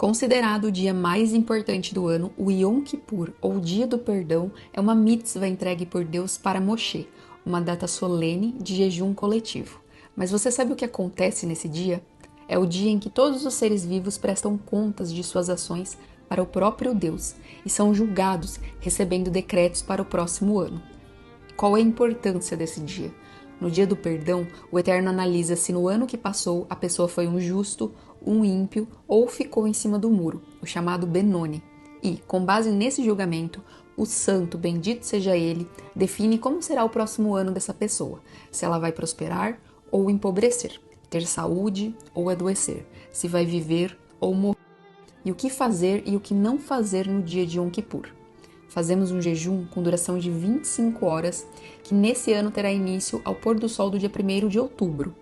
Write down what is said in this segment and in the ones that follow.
Considerado o dia mais importante do ano, o Yom Kippur, ou Dia do Perdão, é uma mitzvah entregue por Deus para Moshe, uma data solene de jejum coletivo. Mas você sabe o que acontece nesse dia? É o dia em que todos os seres vivos prestam contas de suas ações para o próprio Deus e são julgados, recebendo decretos para o próximo ano. Qual é a importância desse dia? No dia do perdão, o Eterno analisa se no ano que passou a pessoa foi um justo, um ímpio ou ficou em cima do muro, o chamado Benoni. E, com base nesse julgamento, o santo, bendito seja ele, define como será o próximo ano dessa pessoa, se ela vai prosperar ou empobrecer, ter saúde ou adoecer, se vai viver ou morrer, e o que fazer e o que não fazer no dia de Yom Kippur. Fazemos um jejum com duração de 25 horas, que nesse ano terá início ao pôr do sol do dia 1º de outubro.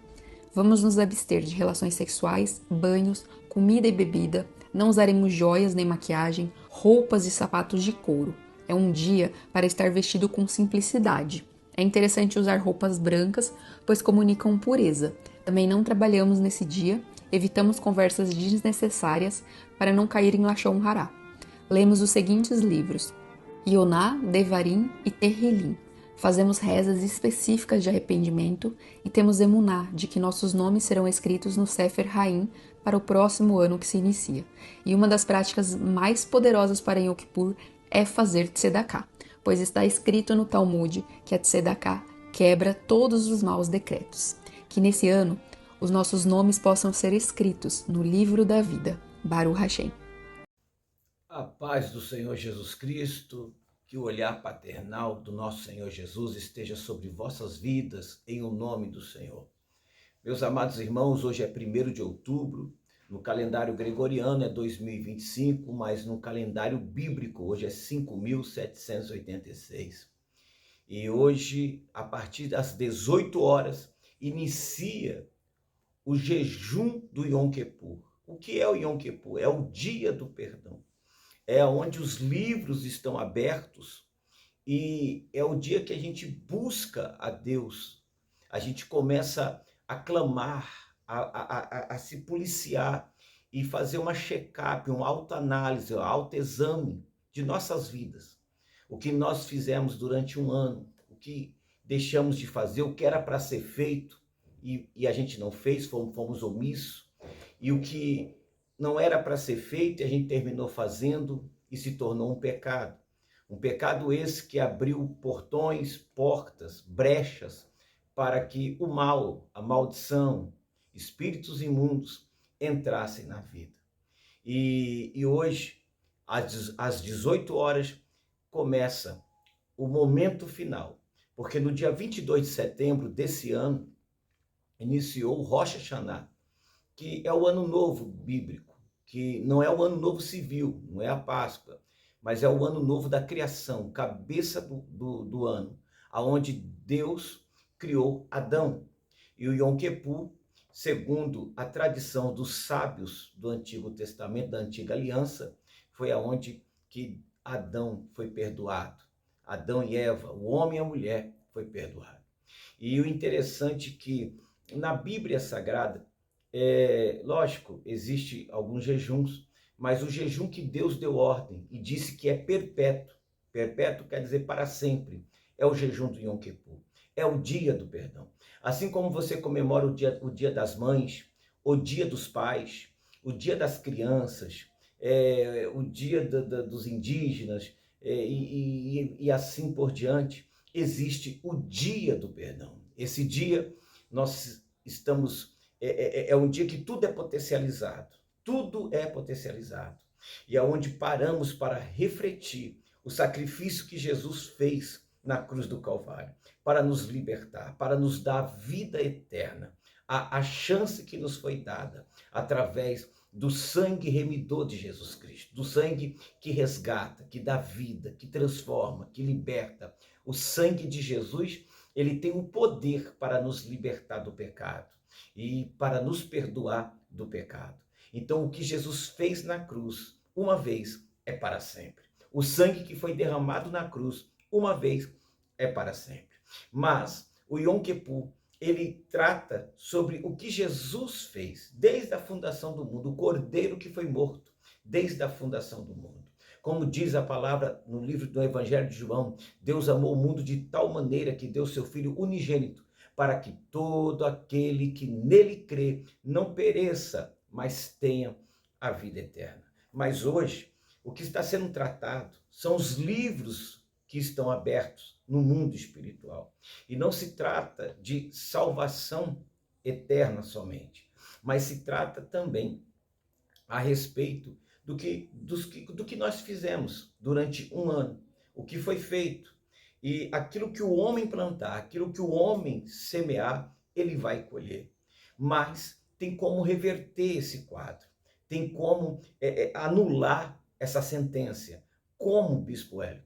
Vamos nos abster de relações sexuais, banhos, comida e bebida, não usaremos joias nem maquiagem, roupas e sapatos de couro. É um dia para estar vestido com simplicidade. É interessante usar roupas brancas, pois comunicam pureza. Também não trabalhamos nesse dia, evitamos conversas desnecessárias para não cair em Lashon Hará. Lemos os seguintes livros: Yoná, Devarim e Terrilim. Fazemos rezas específicas de arrependimento e temos emuná de que nossos nomes serão escritos no Sefer Haim para o próximo ano que se inicia. E uma das práticas mais poderosas para Yom Kippur é fazer tzedakah, pois está escrito no Talmud que a tzedakah quebra todos os maus decretos. Que nesse ano os nossos nomes possam ser escritos no livro da vida. Baruch Hashem. A paz do Senhor Jesus Cristo, que o olhar paternal do nosso Senhor Jesus esteja sobre vossas vidas, em o nome do Senhor. Meus amados irmãos, hoje é 1º de outubro, no calendário gregoriano é 2025, mas no calendário bíblico hoje é 5.786. E hoje, a partir das 18 horas, inicia o jejum do Yom Kippur. O que é o Yom Kippur? É o dia do perdão. É onde os livros estão abertos e é o dia que a gente busca a Deus. A gente começa a clamar, a se policiar e fazer uma check-up, uma autoanálise, um autoexame de nossas vidas. O que nós fizemos durante um ano, o que deixamos de fazer, o que era para ser feito e a gente não fez, fomos omissos, e o que não era para ser feito e a gente terminou fazendo e se tornou um pecado. Um pecado esse que abriu portões, portas, brechas para que o mal, a maldição, espíritos imundos entrassem na vida. E hoje, às 18 horas, começa o momento final, porque no dia 22 de setembro desse ano, iniciou o Rosh Hashanah, que é o ano novo bíblico, que não é o ano novo civil, não é a Páscoa, mas é o ano novo da criação, cabeça do ano, aonde Deus criou Adão. E o Yom Kippur, segundo a tradição dos sábios do Antigo Testamento, da Antiga Aliança, foi aonde que Adão foi perdoado. Adão e Eva, o homem e a mulher, foi perdoado. E o interessante é que na Bíblia Sagrada, lógico, existe alguns jejuns, mas o jejum que Deus deu ordem e disse que é perpétuo, perpétuo quer dizer para sempre, é o jejum do Yom Kippur, é o dia do perdão. Assim como você comemora o dia das mães, o dia dos pais, o dia das crianças, o dia dos indígenas, e assim por diante, existe o dia do perdão. Esse dia nós estamos... É um dia que tudo é potencializado. Tudo é potencializado. E é onde paramos para refletir o sacrifício que Jesus fez na cruz do Calvário, para nos libertar, para nos dar vida eterna, a chance que nos foi dada através do sangue remidor de Jesus Cristo, do sangue que resgata, que dá vida, que transforma, que liberta. O sangue de Jesus, ele tem o poder para nos libertar do pecado e para nos perdoar do pecado. Então, o que Jesus fez na cruz, uma vez, é para sempre. O sangue que foi derramado na cruz, uma vez, é para sempre. Mas o Yom Kippur, ele trata sobre o que Jesus fez desde a fundação do mundo, o cordeiro que foi morto, desde a fundação do mundo. Como diz a palavra no livro do Evangelho de João, Deus amou o mundo de tal maneira que deu seu Filho unigênito, para que todo aquele que nele crê não pereça, mas tenha a vida eterna. Mas hoje, o que está sendo tratado são os livros que estão abertos no mundo espiritual. E não se trata de salvação eterna somente, mas se trata também a respeito do que nós fizemos durante um ano, o que foi feito. E aquilo que o homem plantar, aquilo que o homem semear, ele vai colher. Mas tem como reverter esse quadro, tem como anular essa sentença. Como, Bispo Hélio?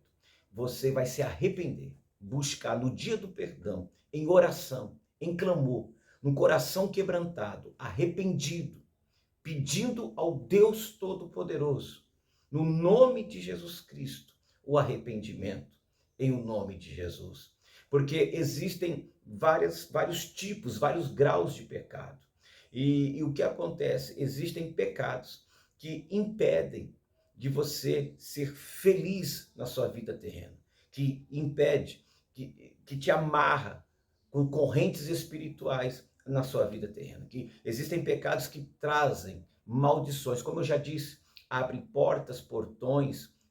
Você vai se arrepender, buscar no dia do perdão, em oração, em clamor, no coração quebrantado, arrependido, pedindo ao Deus Todo-Poderoso, no nome de Jesus Cristo, o arrependimento, em o nome de Jesus. Porque existem vários tipos, vários graus de pecado. E o que acontece? Existem pecados que impedem de você ser feliz na sua vida terrena, que impede, que te amarra com correntes espirituais na sua vida terrena, que existem pecados que trazem maldições, como eu já disse, abrem portas,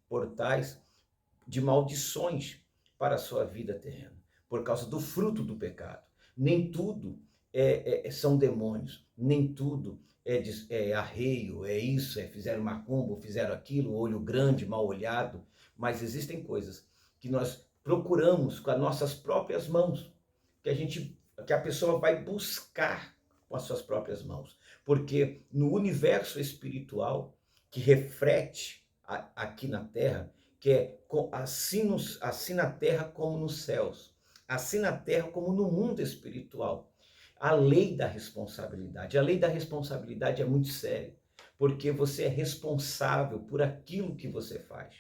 portais de maldições para a sua vida terrena, por causa do fruto do pecado. Nem tudo são demônios, nem tudo é arreio, é isso, fizeram macumba, fizeram aquilo, olho grande, mal olhado, mas existem coisas que nós procuramos com as nossas próprias mãos, que a pessoa vai buscar com as suas próprias mãos. Porque no universo espiritual, que reflete aqui na Terra, que é assim na Terra como nos céus, assim na Terra como no mundo espiritual, a lei da responsabilidade. A lei da responsabilidade é muito séria, porque você é responsável por aquilo que você faz.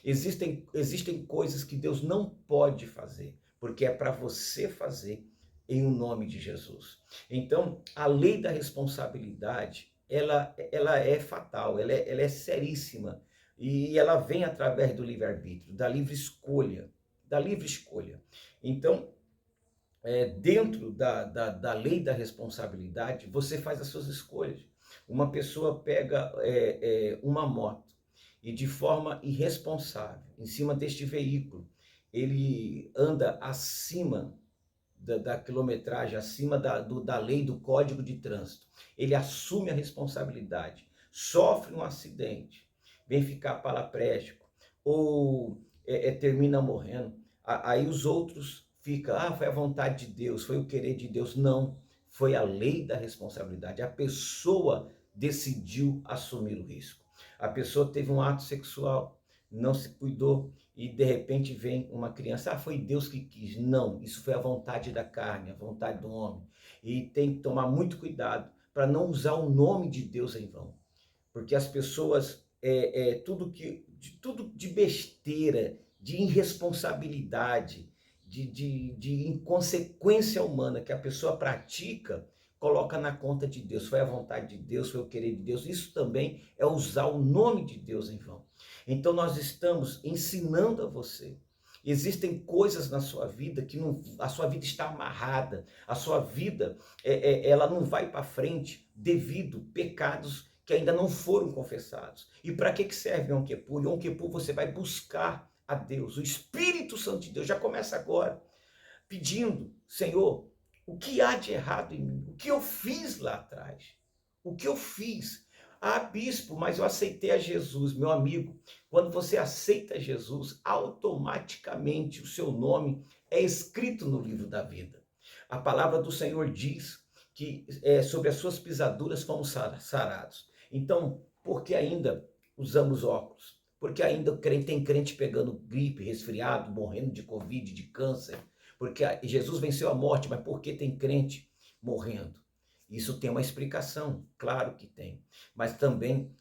Existem coisas que Deus não pode fazer, porque é para você fazer em o nome de Jesus. Então, a lei da responsabilidade, ela é fatal, ela é seríssima, e ela vem através do livre-arbítrio, da livre escolha, Então, dentro da lei da responsabilidade, você faz as suas escolhas. Uma pessoa pega uma moto e de forma irresponsável, em cima deste veículo, ele anda acima da quilometragem, acima da lei do Código de Trânsito. Ele assume a responsabilidade, sofre um acidente, vem ficar paraplégico ou termina morrendo. Aí os outros ficam, foi a vontade de Deus, foi o querer de Deus. Não, foi a lei da responsabilidade. A pessoa decidiu assumir o risco. A pessoa teve um ato sexual, não se cuidou, e de repente vem uma criança, foi Deus que quis. Não, isso foi a vontade da carne, a vontade do homem. E tem que tomar muito cuidado para não usar o nome de Deus em vão. Porque as pessoas, tudo de besteira, de irresponsabilidade, de inconsequência humana que a pessoa pratica, coloca na conta de Deus. Foi a vontade de Deus, foi o querer de Deus. Isso também é usar o nome de Deus em vão. Então nós estamos ensinando a você. Existem coisas na sua vida que a sua vida está amarrada, a sua vida ela não vai para frente devido a pecados que ainda não foram confessados. E para que serve Yom Kippur? Yom Kippur você vai buscar a Deus, o Espírito Santo de Deus. Já começa agora, pedindo, Senhor, o que há de errado em mim? O que eu fiz lá atrás? O que eu fiz? Ah, bispo, mas eu aceitei a Jesus, meu amigo. Quando você aceita Jesus, automaticamente o seu nome é escrito no livro da vida. A palavra do Senhor diz que sobre as suas pisaduras fomos sarados. Então, por que ainda usamos óculos? Porque ainda tem crente pegando gripe, resfriado, morrendo de Covid, de câncer. Porque Jesus venceu a morte, mas por que tem crente morrendo? Isso tem uma explicação, claro que tem. Mas também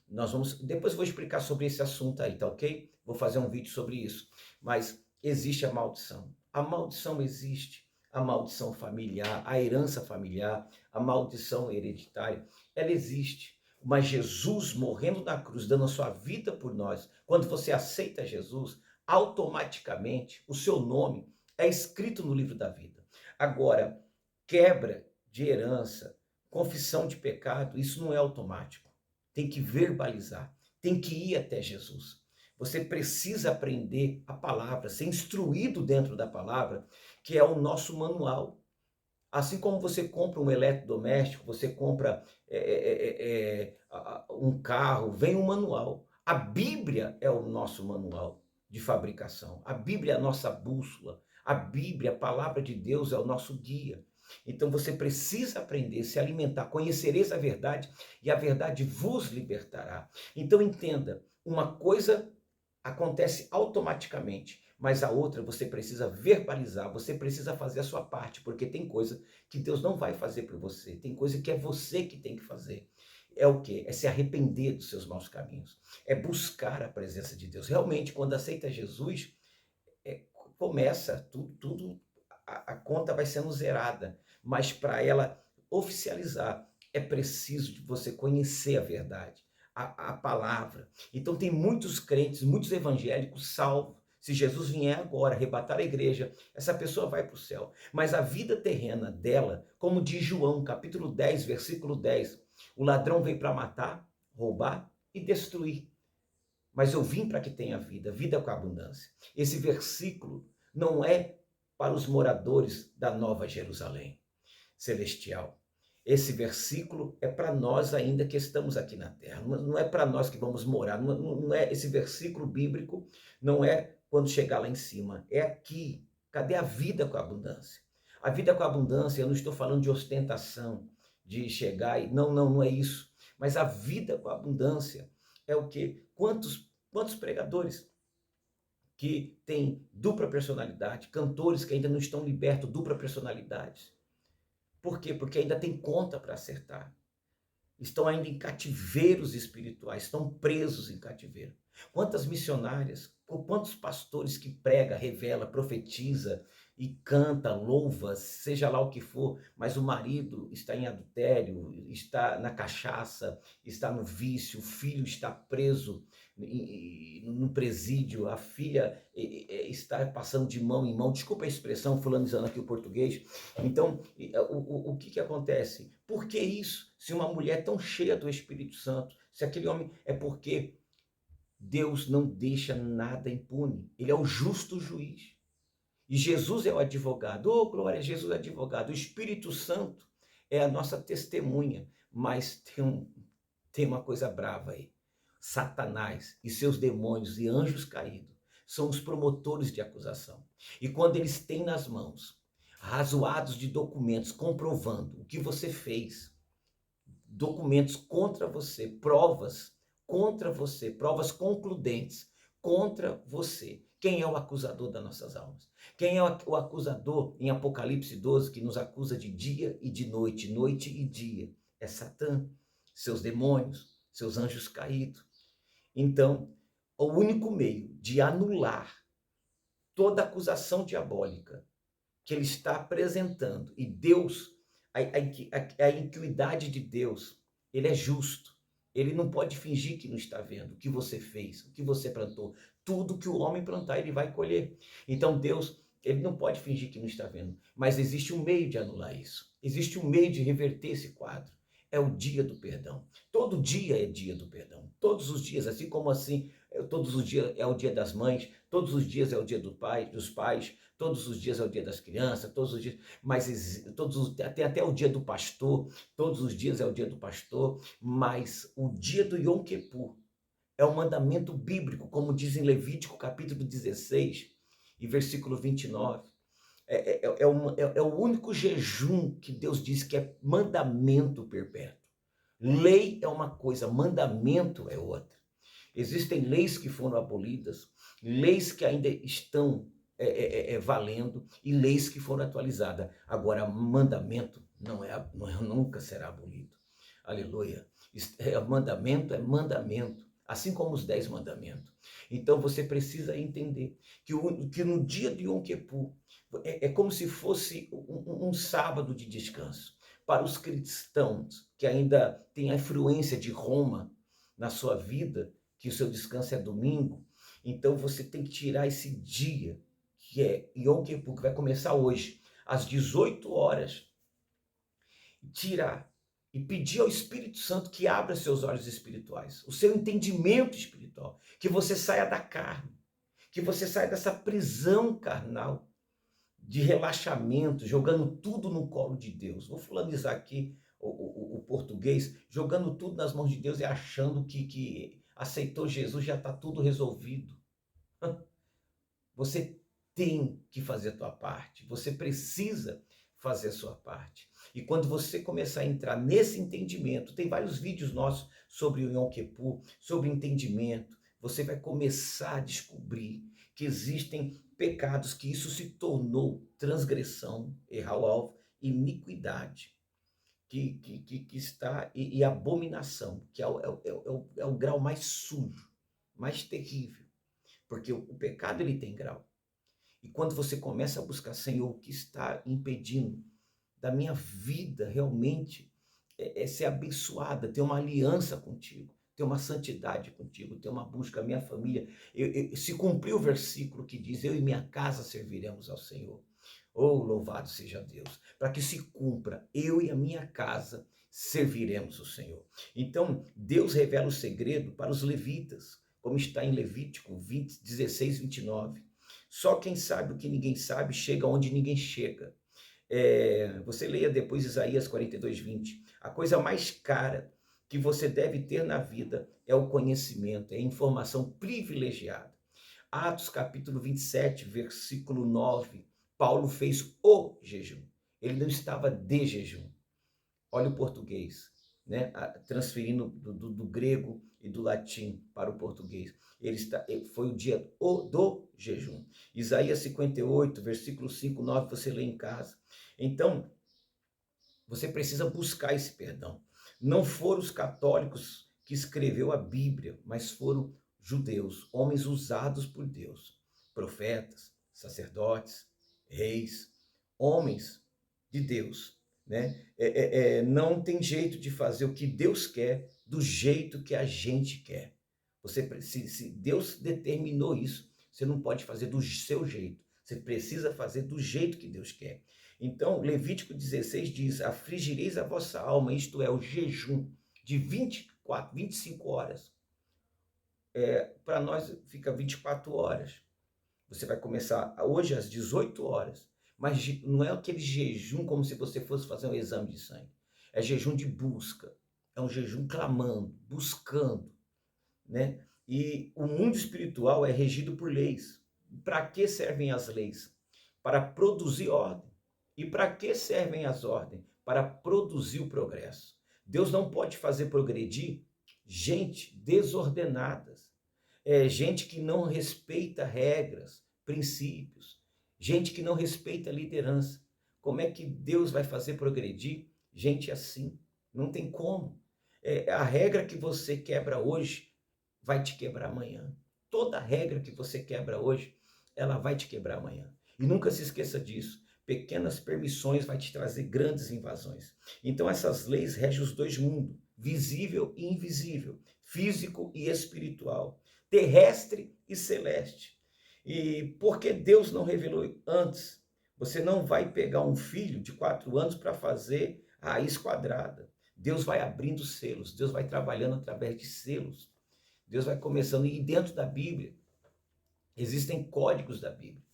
depois eu vou explicar sobre esse assunto aí, tá ok? Vou fazer um vídeo sobre isso. Mas existe a maldição. A maldição existe. A maldição familiar, a herança familiar, a maldição hereditária, ela existe. Mas Jesus morrendo na cruz, dando a sua vida por nós, quando você aceita Jesus, automaticamente o seu nome é escrito no livro da vida. Agora, quebra de herança, confissão de pecado, isso não é automático. Tem que verbalizar, tem que ir até Jesus. Você precisa aprender a palavra, ser instruído dentro da palavra, que é o nosso manual. Assim como você compra um eletrodoméstico, você compra um carro, vem um manual. A Bíblia é o nosso manual de fabricação. A Bíblia é a nossa bússola. A Bíblia, a palavra de Deus, é o nosso guia. Então você precisa aprender, se alimentar, conhecereis a verdade e a verdade vos libertará. Então entenda, uma coisa acontece automaticamente, mas a outra você precisa verbalizar, você precisa fazer a sua parte, porque tem coisa que Deus não vai fazer por você, tem coisa que é você que tem que fazer. É o quê? É se arrepender dos seus maus caminhos, é buscar a presença de Deus. Realmente, quando aceita Jesus, é, começa tudo, a conta vai sendo zerada, mas para ela oficializar, é preciso de você conhecer a verdade, a palavra. Então tem muitos crentes, muitos evangélicos salvos. Se Jesus vier agora arrebatar a igreja, essa pessoa vai para o céu. Mas a vida terrena dela, como diz João, capítulo 10, versículo 10, o ladrão veio para matar, roubar e destruir. Mas eu vim para que tenha vida, vida com abundância. Esse versículo não é para os moradores da Nova Jerusalém celestial. Esse versículo é para nós ainda que estamos aqui na terra. Não é para nós que vamos morar. Não é esse versículo bíblico, não é quando chegar lá em cima. É aqui. Cadê a vida com abundância? A vida com abundância, eu não estou falando de ostentação, de chegar e... não é isso. Mas a vida com abundância é o quê? Quantos pregadores que têm dupla personalidade, cantores que ainda não estão libertos, dupla personalidade. Por quê? Porque ainda tem conta para acertar. Estão ainda em cativeiros espirituais, estão presos em cativeiro. Quantas missionárias, quantos pastores que prega, revela, profetiza e canta, louva, seja lá o que for, mas o marido está em adultério, está na cachaça, está no vício, o filho está preso no presídio, a filha está passando de mão em mão, desculpa a expressão, fulanizando aqui o português. Então, o que acontece? Por que isso? Se uma mulher tão cheia do Espírito Santo, se aquele homem... É porque Deus não deixa nada impune. Ele é o justo juiz. E Jesus é o advogado. Oh, glória, Jesus é o advogado. O Espírito Santo é a nossa testemunha. Mas tem uma coisa brava aí. Satanás e seus demônios e anjos caídos são os promotores de acusação. E quando eles têm nas mãos razoados de documentos comprovando o que você fez, documentos contra você, provas contra você, provas concludentes contra você. Quem é o acusador das nossas almas? Quem é o acusador em Apocalipse 12 que nos acusa de dia e de noite, noite e dia? É Satã, seus demônios, seus anjos caídos. Então, o único meio de anular toda acusação diabólica que ele está apresentando, e Deus, a iniquidade de Deus, ele é justo. Ele não pode fingir que não está vendo o que você fez, o que você plantou. Tudo que o homem plantar, ele vai colher. Então Deus, ele não pode fingir que não está vendo. Mas existe um meio de anular isso. Existe um meio de reverter esse quadro. É o dia do perdão. Todo dia é dia do perdão. Todos os dias, assim como assim, todos os dias é o dia das mães, todos os dias é o dia dos pais, todos os dias é o dia das crianças, todos os dias, mas tem até o dia do pastor, todos os dias é o dia do pastor, mas o dia do Yom Kippur é um mandamento bíblico, como diz em Levítico capítulo 16 e versículo 29. É o único jejum que Deus diz que é mandamento perpétuo. Lei é uma coisa, mandamento é outra. Existem leis que foram abolidas, leis que ainda estão valendo e leis que foram atualizadas. Agora, mandamento nunca será abolido. Aleluia. Mandamento é mandamento, assim como os 10 mandamentos. Então você precisa entender que no dia de Yom Kippur é como se fosse um sábado de descanso. Para os cristãos que ainda têm a influência de Roma na sua vida, que o seu descanso é domingo, então você tem que tirar esse dia, que é Yom Kippur, que vai começar hoje, às 18 horas, tirar e pedir ao Espírito Santo que abra seus olhos espirituais, o seu entendimento espiritual, que você saia da carne, que você saia dessa prisão carnal, de relaxamento, jogando tudo no colo de Deus. Vou fulanizar aqui o português, jogando tudo nas mãos de Deus e achando que aceitou Jesus, já está tudo resolvido. Você tem que fazer a tua parte, você precisa fazer a sua parte. E quando você começar a entrar nesse entendimento, tem vários vídeos nossos sobre o Yom Kippur, sobre entendimento, você vai começar a descobrir que existem pecados que isso se tornou transgressão, errar o alvo, iniquidade, que está, e abominação, que é o grau mais sujo, mais terrível, porque o pecado ele tem grau. E quando você começa a buscar, Senhor, o que está impedindo da minha vida realmente ser abençoada, ter uma aliança contigo, ter uma santidade contigo, ter uma busca, a minha família. Se cumprir o versículo que diz, eu e minha casa serviremos ao Senhor. Oh, louvado seja Deus. Para que se cumpra, eu e a minha casa serviremos o Senhor. Então, Deus revela o segredo para os levitas, como está em Levítico 20, 16, 29. Só quem sabe o que ninguém sabe chega onde ninguém chega. Você leia depois Isaías 42, 20. A coisa mais cara que você deve ter na vida é o conhecimento, é a informação privilegiada. Atos capítulo 27, versículo 9. Paulo fez o jejum. Ele não estava de jejum. Olha o português, né? Transferindo do grego e do latim para o português. Foi o dia do jejum. Isaías 58, versículo 5, 9, você lê em casa. Então, você precisa buscar esse perdão. Não foram os católicos que escreveu a Bíblia, mas foram judeus, homens usados por Deus, profetas, sacerdotes, reis, homens de Deus, né? Não tem jeito de fazer o que Deus quer do jeito que a gente quer. Se Deus determinou isso, você não pode fazer do seu jeito. Você precisa fazer do jeito que Deus quer. Então, Levítico 16 diz, afligireis a vossa alma, isto é, o jejum de 25 horas. Para nós fica 24 horas. Você vai começar hoje às 18 horas. Mas não é aquele jejum como se você fosse fazer um exame de sangue. É jejum de busca. É um jejum clamando, buscando, né? E o mundo espiritual é regido por leis. Para que servem as leis? Para produzir ordem. E para que servem as ordens? Para produzir o progresso. Deus não pode fazer progredir gente desordenadas, gente que não respeita regras, princípios, gente que não respeita a liderança. Como é que Deus vai fazer progredir gente assim? Não tem como. A regra que você quebra hoje vai te quebrar amanhã. Toda regra que você quebra hoje, ela vai te quebrar amanhã. E nunca se esqueça disso. Pequenas permissões vai te trazer grandes invasões. Então essas leis regem os dois mundos, visível e invisível, físico e espiritual, terrestre e celeste. E porque Deus não revelou antes, você não vai pegar um filho de 4 anos para fazer a raiz quadrada. Deus vai abrindo selos, Deus vai trabalhando através de selos. Deus vai começando, e dentro da Bíblia, existem códigos da Bíblia,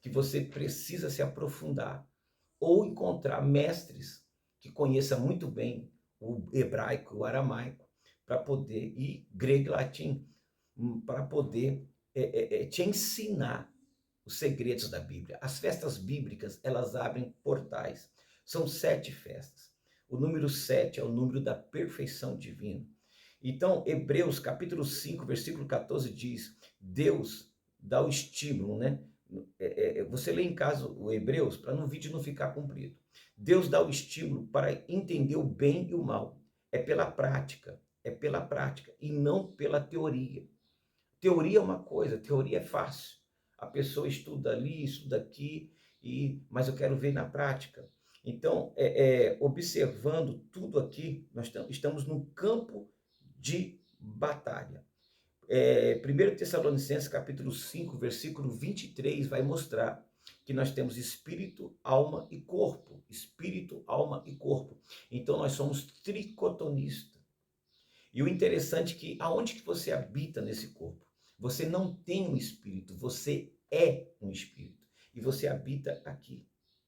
que você precisa se aprofundar, ou encontrar mestres que conheçam muito bem o hebraico, o aramaico, para poder, e grego e latim, para poder te ensinar os segredos da Bíblia. As festas bíblicas, elas abrem portais. São 7 festas. O número 7 é o número da perfeição divina. Então, Hebreus capítulo 5, versículo 14 diz, Deus dá o estímulo, né? Você lê em casa o Hebreus para no vídeo não ficar comprido. Deus dá o estímulo para entender o bem e o mal. É pela prática e não pela teoria. Teoria é uma coisa, teoria é fácil. A pessoa estuda ali, estuda aqui, mas eu quero ver na prática. Então, observando tudo aqui, nós estamos num campo de batalha. 1 Tessalonicenses capítulo 5, versículo 23, vai mostrar que nós temos espírito, alma e corpo. Espírito, alma e corpo. Então, nós somos tricotonistas. E o interessante é que aonde que você habita nesse corpo? Você não tem um espírito, você é um espírito. E você habita aqui.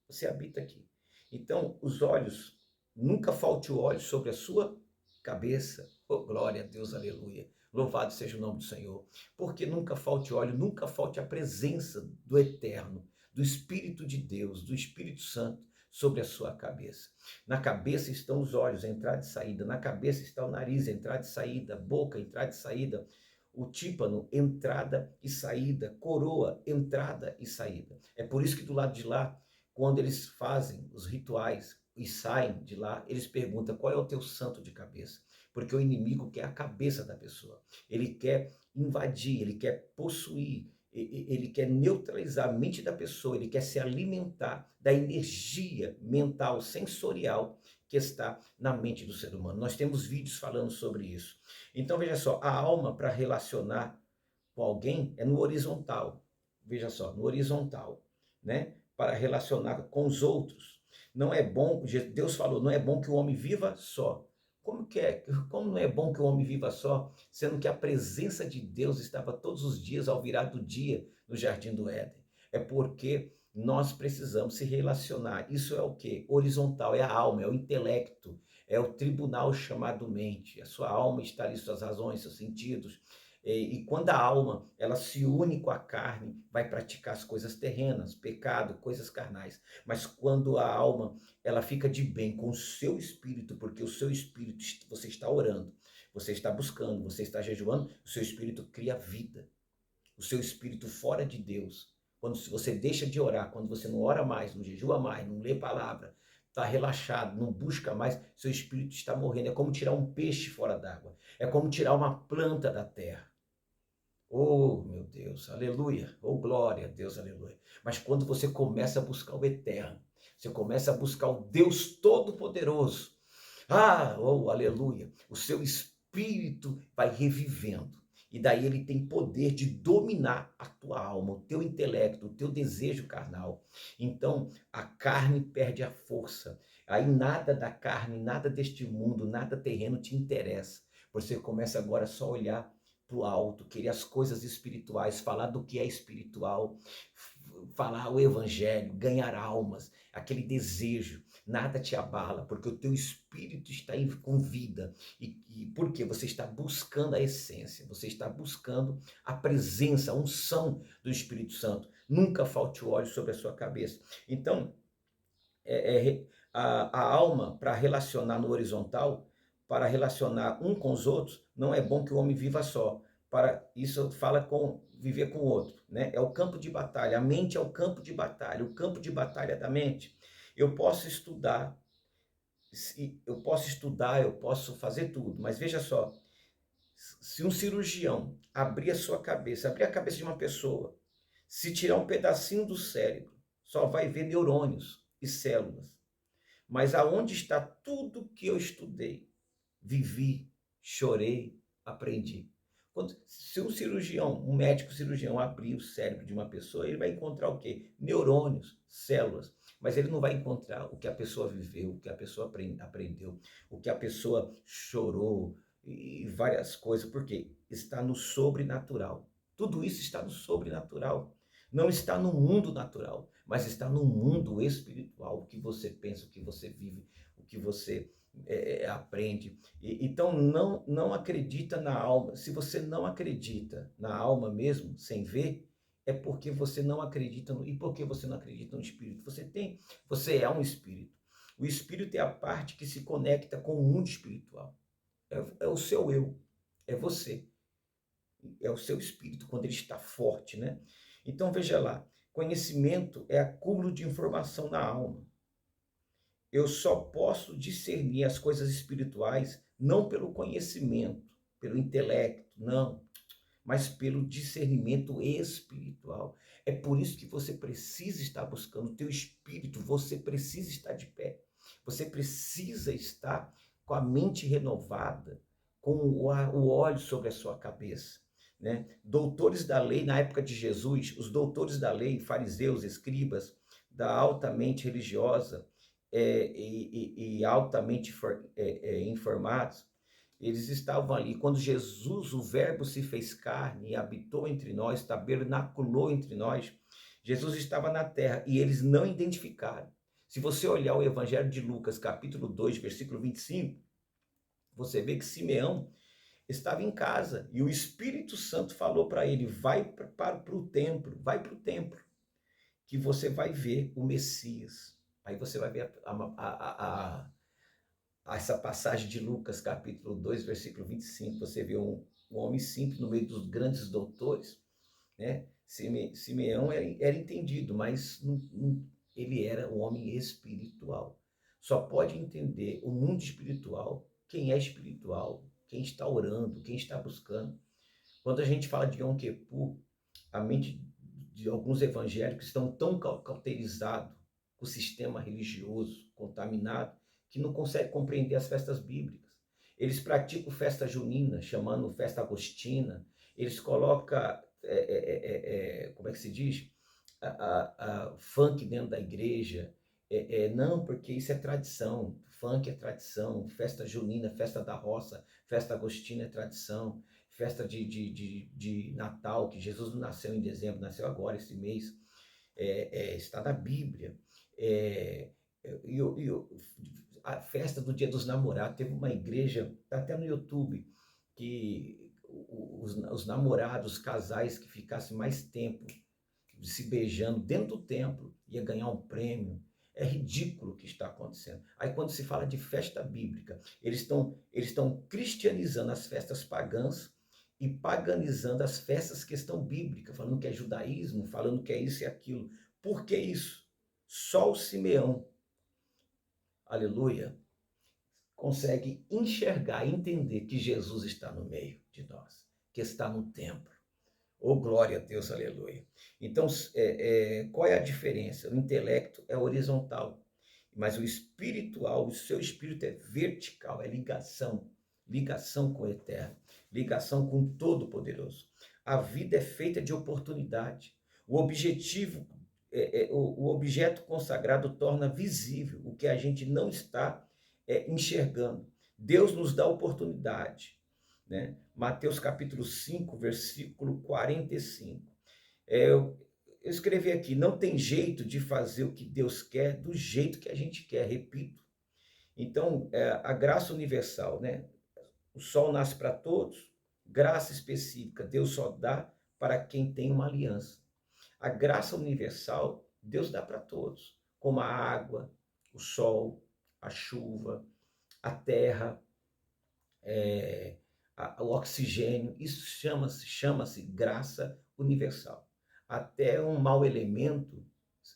Você habita aqui. Então, os olhos, nunca falte o óleo sobre a sua cabeça. Oh, glória a Deus, aleluia. Louvado seja o nome do Senhor. Porque nunca falte óleo, nunca falte a presença do Eterno, do Espírito de Deus, do Espírito Santo sobre a sua cabeça. Na cabeça estão os olhos, entrada e saída. Na cabeça está o nariz, entrada e saída. Boca, entrada e saída. O tímpano, entrada e saída. Coroa, entrada e saída. É por isso que do lado de lá, quando eles fazem os rituais e saem de lá, eles perguntam qual é o teu santo de cabeça. Porque o inimigo quer a cabeça da pessoa. Ele quer invadir, ele quer possuir, ele quer neutralizar a mente da pessoa, ele quer se alimentar da energia mental, sensorial que está na mente do ser humano. Nós temos vídeos falando sobre isso. Então, veja só, a alma para relacionar com alguém é no horizontal. Veja só, no horizontal, né? Para relacionar com os outros. Não é bom, Deus falou, não é bom que o homem viva só. Como não é bom que o homem viva só, sendo que a presença de Deus estava todos os dias ao virar do dia no jardim do Éden? É porque nós precisamos se relacionar. Isso é o quê? Horizontal, é a alma, é o intelecto, é o tribunal chamado mente. A sua alma está ali, suas razões, seus sentidos. E quando a alma ela se une com a carne, vai praticar as coisas terrenas, pecado, coisas carnais. Mas quando a alma ela fica de bem com o seu espírito, porque o seu espírito, você está orando, você está buscando, você está jejuando, o seu espírito cria vida. O seu espírito fora de Deus. Quando você deixa de orar, quando você não ora mais, não jejua mais, não lê palavra, está relaxado, não busca mais, seu espírito está morrendo. É como tirar um peixe fora d'água. É como tirar uma planta da terra. Oh, meu Deus, aleluia. Oh, glória a Deus, aleluia. Mas quando você começa a buscar o eterno, você começa a buscar o Deus Todo-Poderoso. Ah, oh, aleluia. O seu espírito vai revivendo. E daí ele tem poder de dominar a tua alma, o teu intelecto, o teu desejo carnal. Então, a carne perde a força. Aí nada da carne, nada deste mundo, nada terreno te interessa. Você começa agora só a olhar para o alto, querer as coisas espirituais, falar do que é espiritual, falar o evangelho, ganhar almas, aquele desejo. Nada te abala, porque o teu espírito está com vida. E por quê? Você está buscando a essência, você está buscando a presença, a unção do Espírito Santo. Nunca falte o óleo sobre a sua cabeça. Então, a alma, para relacionar no horizontal, para relacionar um com os outros, não é bom que o homem viva só. Para isso fala com viver com o outro, né? É o campo de batalha. A mente é o campo de batalha. O campo de batalha da mente. Eu posso estudar, eu posso fazer tudo, mas veja só, se um cirurgião abrir a sua cabeça, abrir a cabeça de uma pessoa, se tirar um pedacinho do cérebro, só vai ver neurônios e células. Mas aonde está tudo que eu estudei, vivi, chorei, aprendi? Se um cirurgião, um médico cirurgião abrir o cérebro de uma pessoa, ele vai encontrar o quê? Neurônios, células. Mas ele não vai encontrar o que a pessoa viveu, o que a pessoa aprendeu, o que a pessoa chorou e várias coisas. Porque está no sobrenatural. Tudo isso está no sobrenatural. Não está no mundo natural, mas está no mundo espiritual. O que você pensa, o que você vive, o que você aprende. Então, não acredita na alma. Se você não acredita na alma mesmo, sem ver, é porque você não acredita no... E por que você não acredita no espírito? Você é um espírito. O espírito é a parte que se conecta com o mundo espiritual. É o seu eu, é você. É o seu espírito, quando ele está forte, né? Então, veja lá, conhecimento é acúmulo de informação na alma. Eu só posso discernir as coisas espirituais não pelo conhecimento, pelo intelecto, não. mas pelo discernimento espiritual. É por isso que você precisa estar buscando o teu espírito, você precisa estar de pé, você precisa estar com a mente renovada, com o óleo sobre a sua cabeça. Né? Doutores da lei, na época de Jesus, os doutores da lei, fariseus, escribas, da altamente religiosa e altamente informados, eles estavam ali. Quando Jesus, o Verbo, se fez carne e habitou entre nós, tabernaculou entre nós, Jesus estava na terra e eles não identificaram. Se você olhar o Evangelho de Lucas, capítulo 2, versículo 25, você vê que Simeão estava em casa e o Espírito Santo falou para ele: para o templo, vai para o templo, que você vai ver o Messias. Aí você vai ver essa passagem de Lucas, capítulo 2, versículo 25, você vê um homem simples no meio dos grandes doutores, né? Simeão era entendido, mas ele era um homem espiritual. Só pode entender o mundo espiritual quem é espiritual, quem está orando, quem está buscando. Quando a gente fala de Yom Kippur, a mente de alguns evangélicos estão tão cauterizados com o sistema religioso contaminado que não consegue compreender as festas bíblicas. Eles praticam festa junina, chamando festa agostina, eles colocam, como é que se diz? Funk dentro da igreja. Não, porque isso é tradição, funk é tradição, festa junina, festa da roça, festa agostina é tradição, festa de Natal, que Jesus não nasceu em dezembro, nasceu agora, esse mês, está na Bíblia. A festa do Dia dos Namorados, teve uma igreja, está até no YouTube, que os namorados, os casais que ficassem mais tempo se beijando dentro do templo ia ganhar um prêmio. É ridículo o que está acontecendo. Aí quando se fala de festa bíblica, eles estão cristianizando as festas pagãs e paganizando as festas que estão bíblicas, falando que é judaísmo, falando que é isso e aquilo. Por que isso? Só o Simeão, aleluia, consegue enxergar, entender que Jesus está no meio de nós, que está no templo. Oh, glória a Deus, aleluia. Então, qual é a diferença? O intelecto é horizontal, mas o espiritual, o seu espírito é vertical, é ligação com o eterno, ligação com o Todo-Poderoso. A vida é feita de oportunidade. O objetivo, o objeto consagrado torna visível o que a gente não está enxergando. Deus nos dá oportunidade. Né? Mateus capítulo 5, versículo 45. Eu escrevi aqui: não tem jeito de fazer o que Deus quer do jeito que a gente quer, repito. Então, a graça universal, né? O sol nasce para todos, graça específica, Deus só dá para quem tem uma aliança. A graça universal, Deus dá para todos, como a água, o sol, a chuva, a terra, o oxigênio, isso chama-se graça universal. Até um mau elemento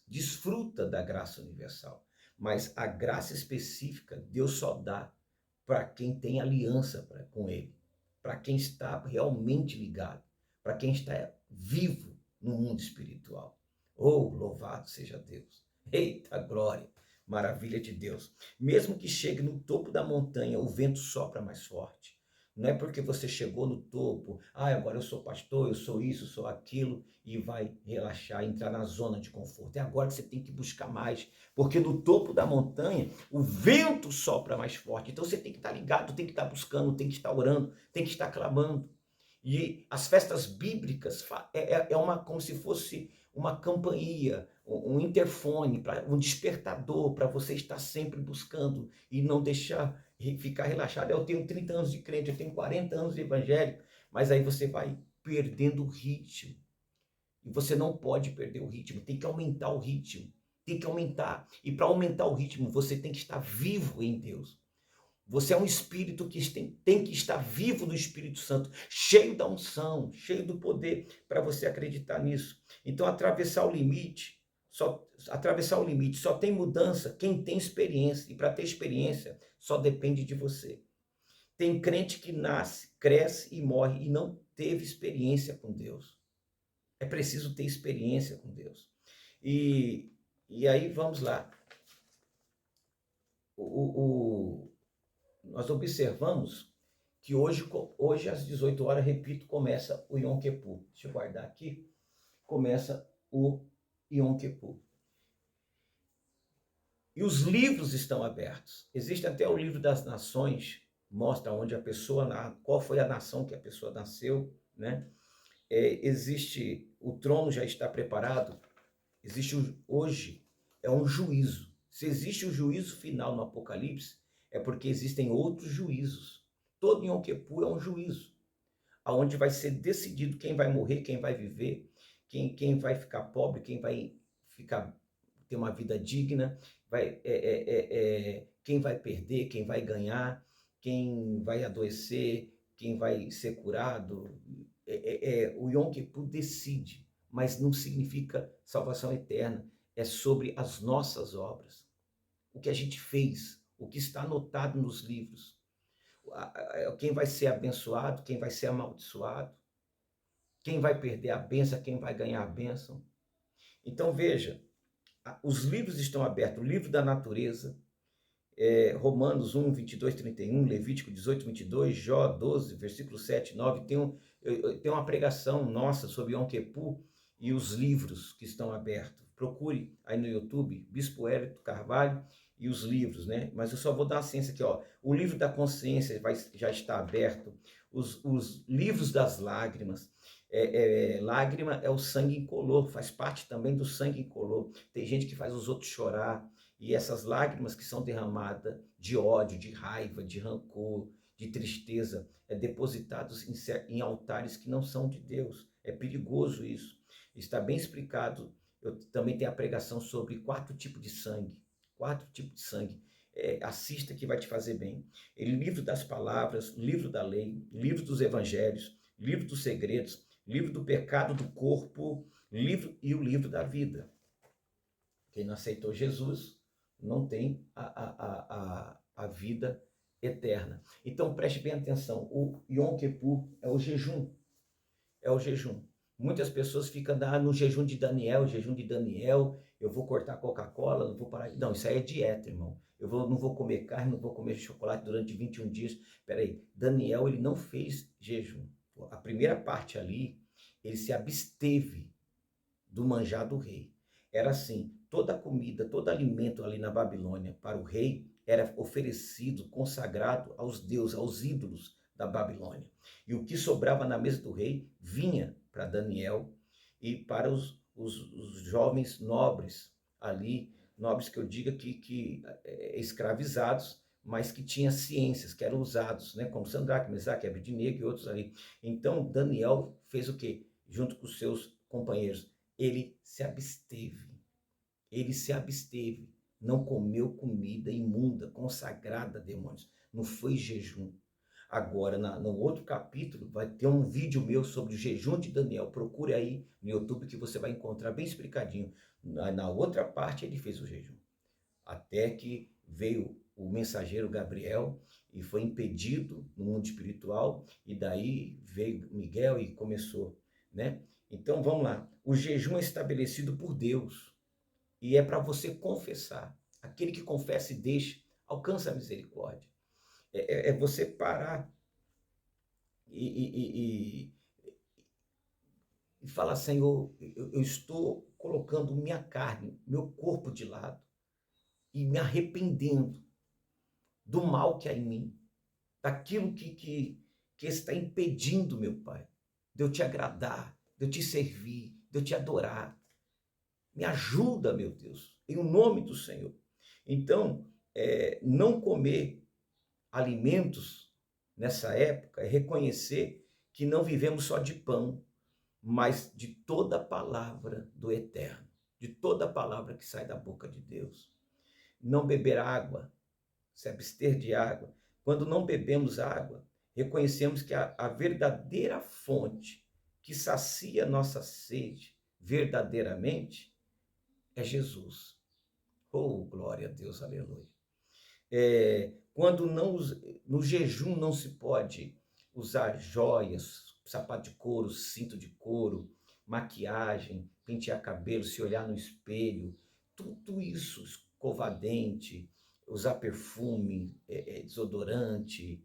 desfruta da graça universal, mas a graça específica Deus só dá para quem tem aliança com Ele, para quem está realmente ligado, para quem está vivo no mundo espiritual. Oh, louvado seja Deus! Eita glória! Maravilha de Deus. Mesmo que chegue no topo da montanha, o vento sopra mais forte. Não é porque você chegou no topo, agora eu sou pastor, eu sou isso, eu sou aquilo, e vai relaxar, entrar na zona de conforto. É agora que você tem que buscar mais, porque no topo da montanha, o vento sopra mais forte. Então você tem que estar ligado, tem que estar buscando, tem que estar orando, tem que estar clamando. E as festas bíblicas como se fosse uma campainha, um interfone, um despertador para você estar sempre buscando e não deixar ficar relaxado. Eu tenho 30 anos de crente, eu tenho 40 anos de evangélico, mas aí você vai perdendo o ritmo. E você não pode perder o ritmo, tem que aumentar o ritmo, tem que aumentar. E para aumentar o ritmo, você tem que estar vivo em Deus. Você é um espírito que tem que estar vivo no Espírito Santo, cheio da unção, cheio do poder, para você acreditar nisso. Então, atravessar o limite só tem mudança quem tem experiência. E para ter experiência, só depende de você. Tem crente que nasce, cresce e morre e não teve experiência com Deus. É preciso ter experiência com Deus. E aí, vamos lá. Nós observamos que hoje às 18 horas, repito, começa o Yom Kippur. Deixa eu guardar aqui. Começa o Yom Kippur. E os livros estão abertos. Existe até o livro das nações, mostra onde a pessoa, qual foi a nação que a pessoa nasceu, né? Existe, o trono já está preparado. Existe hoje, é um juízo. Se existe o juízo final no Apocalipse, é porque existem outros juízos. Todo Yom Kippur é um juízo, aonde vai ser decidido quem vai morrer, quem vai viver, quem vai ficar pobre, quem vai ter uma vida digna, quem vai perder, quem vai ganhar, quem vai adoecer, quem vai ser curado. O Yom Kippur decide, mas não significa salvação eterna. É sobre as nossas obras, o que a gente fez, o que está anotado nos livros, quem vai ser abençoado, quem vai ser amaldiçoado, quem vai perder a bênção, quem vai ganhar a bênção. Então veja, os livros estão abertos, o livro da natureza, Romanos 1, 22, 31, Levítico 18, 22, Jó 12, versículo 7, 9, tem uma pregação nossa sobre Yom Kippur e os livros que estão abertos. Procure aí no YouTube, Bispo Hélio Carvalho e os livros, né? Mas eu só vou dar uma ciência aqui, ó. O livro da consciência já está aberto, os livros das lágrimas. Lágrima é o sangue incolor, faz parte também do sangue incolor. Tem gente que faz os outros chorar, e essas lágrimas que são derramadas de ódio, de raiva, de rancor, de tristeza, depositados em altares que não são de Deus. É perigoso isso. Está bem explicado. Eu também tenho a pregação sobre 4 tipos de sangue. 4 tipos de sangue. Assista que vai te fazer bem. Livro das palavras, livro da lei, livro dos evangelhos, livro dos segredos, livro do pecado do corpo, e o livro da vida. Quem não aceitou Jesus não tem a vida eterna. Então preste bem atenção, o Yom Kippur é o jejum. É o jejum. Muitas pessoas ficam no jejum de Daniel, eu vou cortar Coca-Cola, não vou parar. Não, isso aí é dieta, irmão. Não vou comer carne, não vou comer chocolate durante 21 dias. Peraí, Daniel, ele não fez jejum. A primeira parte ali, ele se absteve do manjar do rei. Era assim, toda comida, todo alimento ali na Babilônia para o rei era oferecido, consagrado aos deuses, aos ídolos da Babilônia. E o que sobrava na mesa do rei vinha para Daniel e para os jovens nobres ali, nobres que eu diga que escravizados, mas que tinham ciências, que eram usados, né, como Sandraque, Mesaque, Abednego e outros ali. Então Daniel fez o quê? Junto com os seus companheiros, ele se absteve, não comeu comida imunda, consagrada a demônios, não foi jejum. Agora, no outro capítulo, vai ter um vídeo meu sobre o jejum de Daniel, procure aí no YouTube que você vai encontrar bem explicadinho. Na outra parte ele fez o jejum, até que veio o mensageiro Gabriel e foi impedido no mundo espiritual, e daí veio Miguel e começou, né? Então vamos lá, o jejum é estabelecido por Deus e é para você confessar. Aquele que confessa e deixa, alcança a misericórdia. É você parar e falar, Senhor, eu estou colocando minha carne, meu corpo de lado e me arrependendo do mal que há em mim, daquilo que está impedindo, meu Pai, de eu te agradar, de eu te servir, de eu te adorar. Me ajuda, meu Deus, em nome do Senhor. Então, não comer alimentos nessa época é reconhecer que não vivemos só de pão, mas de toda a palavra do Eterno, de toda a palavra que sai da boca de Deus. Não beber água, se abster de água. Quando não bebemos água, reconhecemos que a verdadeira fonte que sacia nossa sede verdadeiramente é Jesus. Oh, glória a Deus, aleluia. Quando no jejum não se pode usar joias, sapato de couro, cinto de couro, maquiagem, pentear cabelo, se olhar no espelho, tudo isso, escovar dente, usar perfume, desodorante,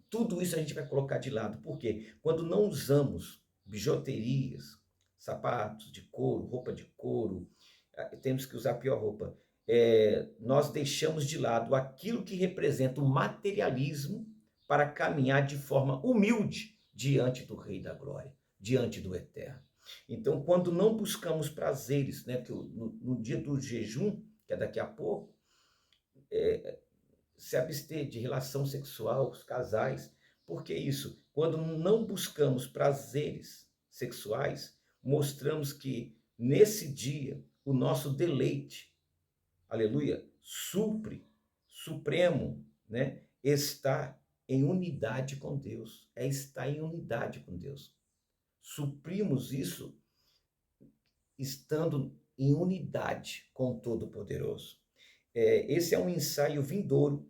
tudo isso a gente vai colocar de lado. Por quê? Quando não usamos bijuterias, sapatos de couro, roupa de couro, temos que usar a pior roupa. Nós deixamos de lado aquilo que representa o materialismo para caminhar de forma humilde diante do Rei da Glória, diante do Eterno. Então, quando não buscamos prazeres, né, que no dia do jejum, que é daqui a pouco, se abster de relação sexual, os casais. Por que isso? Quando não buscamos prazeres sexuais, mostramos que nesse dia o nosso deleite, aleluia, supremo, né, está em unidade com Deus, estar em unidade com Deus. Suprimos isso estando em unidade com o Todo-Poderoso. Esse é um ensaio vindouro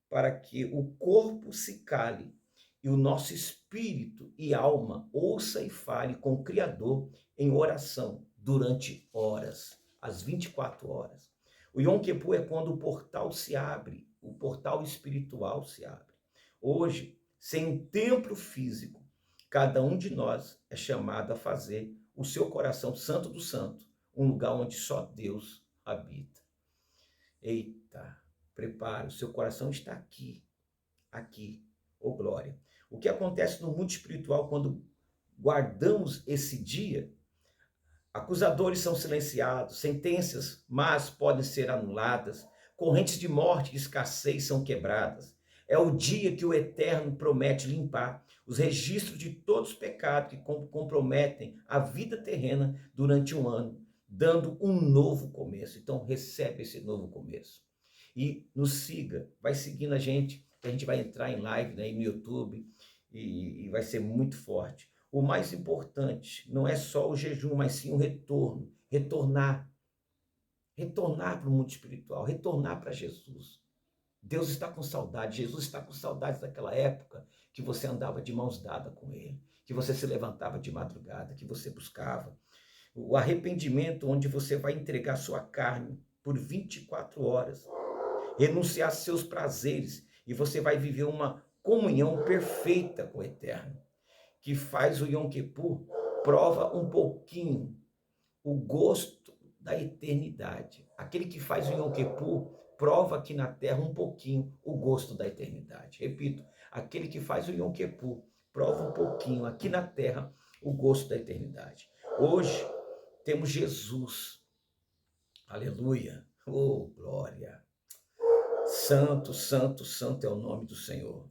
para que o corpo se cale e o nosso espírito e alma ouça e fale com o Criador em oração durante horas, as 24 horas. O Yom Kippur é quando o portal se abre, o portal espiritual se abre. Hoje, sem um templo físico, cada um de nós é chamado a fazer o seu coração santo do santo, um lugar onde só Deus habita. Eita, prepara, o seu coração está aqui, ô glória. O que acontece no mundo espiritual quando guardamos esse dia? Acusadores são silenciados, sentenças más podem ser anuladas, correntes de morte e escassez são quebradas. É o dia que o Eterno promete limpar os registros de todos os pecados que comprometem a vida terrena durante um ano, dando um novo começo. Então recebe esse novo começo. E nos siga, vai seguindo a gente vai entrar em live, né, no YouTube, e vai ser muito forte. O mais importante não é só o jejum, mas sim o retorno, retornar para o mundo espiritual, retornar para Jesus. Deus está com saudade, Jesus está com saudades daquela época que você andava de mãos dadas com Ele, que você se levantava de madrugada, que você buscava. O arrependimento onde você vai entregar sua carne por 24 horas, renunciar a seus prazeres, e você vai viver uma comunhão perfeita com o Eterno, que faz o Yom Kippur, prova um pouquinho o gosto da eternidade. Aquele que faz o Yom Kippur prova aqui na terra um pouquinho o gosto da eternidade. Repito, aquele que faz o Yom Kippur prova um pouquinho aqui na terra o gosto da eternidade. Hoje temos Jesus. Aleluia. Oh, glória. Santo, santo, santo é o nome do Senhor.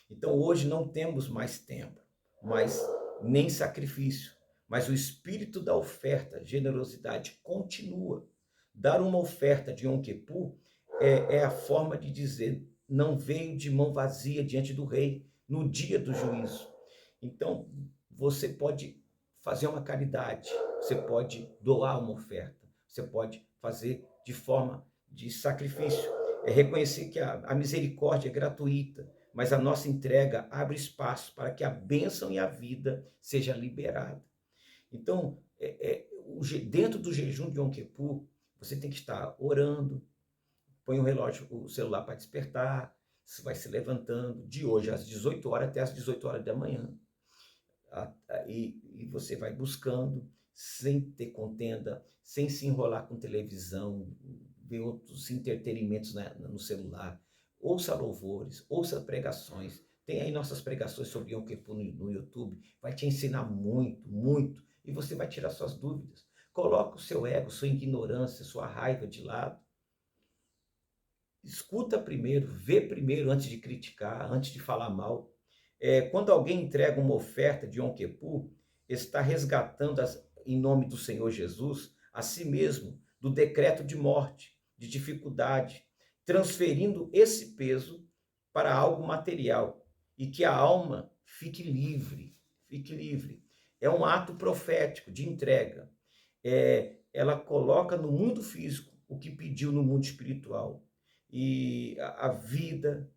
Então hoje não temos mais templo, mas nem sacrifício, mas o espírito da oferta, generosidade, continua. Dar uma oferta de Yom Kippur é a forma de dizer, não venho de mão vazia diante do rei no dia do juízo. Então você pode fazer uma caridade, você pode doar uma oferta, você pode fazer de forma de sacrifício. É reconhecer que a misericórdia é gratuita, mas a nossa entrega abre espaço para que a bênção e a vida seja liberada. Então, dentro do jejum de Yom Kippur, você tem que estar orando, põe o relógio, o celular para despertar, você vai se levantando de hoje às 18 horas até às 18 horas da manhã. E você vai buscando, sem ter contenda, sem se enrolar com televisão, ver outros entretenimentos no celular. Ouça louvores, ouça pregações. Tem aí nossas pregações sobre Yom Kippur no YouTube. Vai te ensinar muito, muito. E você vai tirar suas dúvidas. Coloca o seu ego, sua ignorância, sua raiva de lado. Escuta primeiro, vê primeiro antes de criticar, antes de falar mal. Quando alguém entrega uma oferta de Yom Kippur, está resgatando em nome do Senhor Jesus a si mesmo do decreto de morte, de dificuldade, transferindo esse peso para algo material e que a alma fique livre, fique livre. É um ato profético de entrega. Ela coloca no mundo físico o que pediu no mundo espiritual. E a vida,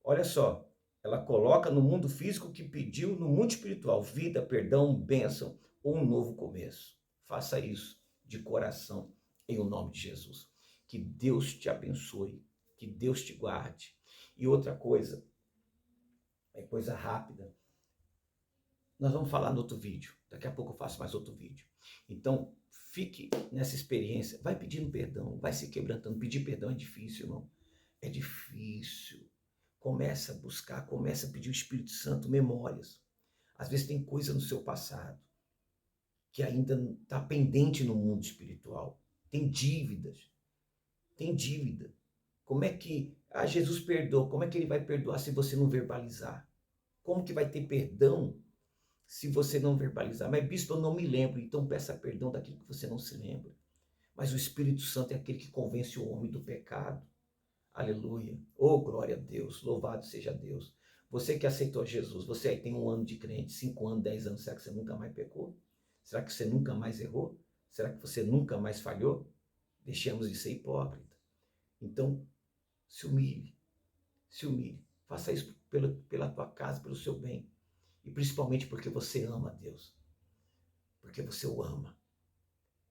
olha só, Ela coloca no mundo físico o que pediu no mundo espiritual: vida, perdão, bênção ou um novo começo. Faça isso de coração, em o nome de Jesus. Que Deus te abençoe, que Deus te guarde. E outra coisa, é coisa rápida, nós vamos falar no outro vídeo. Daqui a pouco eu faço mais outro vídeo. Então, fique nessa experiência. Vai pedindo perdão, vai se quebrantando. Pedir perdão é difícil, irmão. É difícil. Começa a buscar, começa a pedir o Espírito Santo memórias. Às vezes tem coisa no seu passado que ainda está pendente no mundo espiritual. Tem dívidas. Tem dívida. Como é que Jesus perdoa? Como é que ele vai perdoar se você não verbalizar? Como que vai ter perdão se você não verbalizar? Mas, bispo, eu não me lembro. Então peça perdão daquilo que você não se lembra. Mas o Espírito Santo é aquele que convence o homem do pecado. Aleluia. Oh, glória a Deus. Louvado seja Deus. Você que aceitou Jesus, você aí tem 1 ano de crente, 5 anos, 10 anos, será que você nunca mais pecou? Será que você nunca mais errou? Será que você nunca mais falhou? Deixemos de ser hipócrita. Então, se humilhe. Se humilhe. Faça isso pela tua casa, pelo seu bem. E principalmente porque você ama a Deus. Porque você o ama.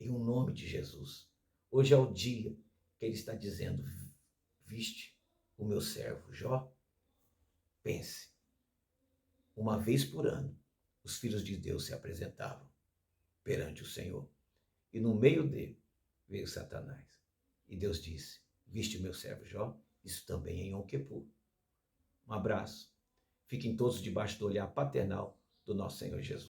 Em o nome de Jesus. Hoje é o dia que ele está dizendo: viste o meu servo Jó? Pense. Uma vez por ano, os filhos de Deus se apresentavam perante o Senhor. E no meio dele veio Satanás. E Deus disse: viste o meu servo Jó? Isso também é em Yom Kippur. Um abraço. Fiquem todos debaixo do olhar paternal do nosso Senhor Jesus.